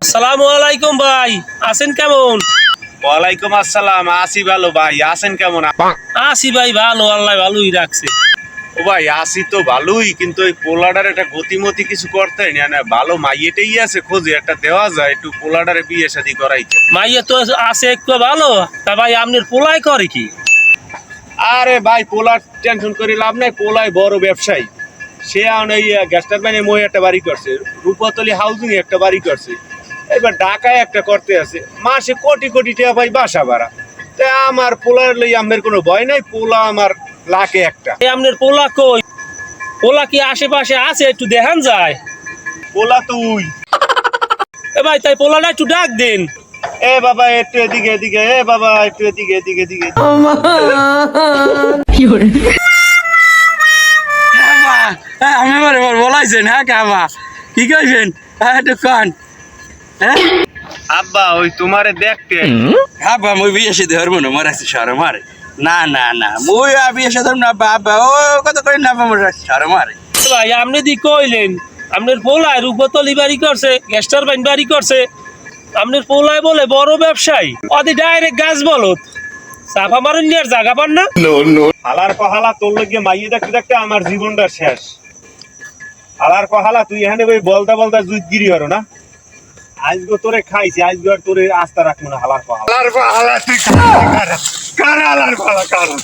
আসসালামু আলাইকুম ভাই, আছেন কেমন? ওয়ালাইকুম আসসালাম। আসি ভালো ভাই, আছেন কেমন? আসি ভাই ভালো, আল্লাহ ভালোই রাখছে। ও ভাই আসি তো ভালোই, কিন্তু ওই পোলাডার একটা গতিমতি কিছু করতে না, ভালো মাইয়েটাই আছে খোঁজে একটা দেওয়া যায়, একটু পোলাডারে বিয়ে শাদী করাইতে। মাইয়া তো আছে একটু ভালো, তা ভাই আপনার পোলাই করে কি? আরে ভাই পোলার টেনশন করে লাভ নাই, পোলাই বড় ব্যবসায়ী। সে এই গ্যাস টারবাইনে মই একটা বাড়ি করছে, রূপতলি হাউজিং একটা বাড়ি করছে, এবার ঢাকায় একটা করতে আছে, মাসে কোটি কোটি টাকা ভাই বাসা ভাড়া। তা আমার পোলার লই আমার কোনো ভয় নাই, পোলা আমার লাখে একটা। আপনার পোলা কই? পোলা কি আশেপাশে আছে? একটু দেখান যায়। পোলা তো উই। এ ভাই তাই পোলাটা একটু ডাক দেন। এ বাবা একটু এদিকে এদিকে, এ বাবা একটু এদিকে এদিকে এদিকে। আমি বলে বলাইছেন, হ্যাঁ কাবা কি কইছেন? হ্যাঁ দোকান হ্যাঁ আব্বা ওই তোমারে দেখতে আব্বা মুই বিয়ে সাথে ধরবো না, মারাছি সার মারে। না না না মুই বিয়ে সাথে ধরব না আব্বা, ও কত করে না সার মারে। এ ভাই আপনি দি কইলেন আপনার পোলায় রূপতলি বাড়ি করছে, গ্যাস টারবাইন বাড়ি করছে, আপনার পোলায় বলে বড় ব্যবসায়ী, অদি ডাইরেক্ট গাছ বলত চাপা মারুন আর জায়গা পান না। হালার কহালা তোর লগে মাইয়ে দেখতে দেখতে আমার জীবনটা শেষ। হালার কহালা তুই এখানে ওই বলদা বলদা জুতগিরি হরো না, আজগো তোরে খাইছি, আজগো আর তোরে আস্থা রাখবো না। হালার কহালা তুই কারা হালার কহালা কারা।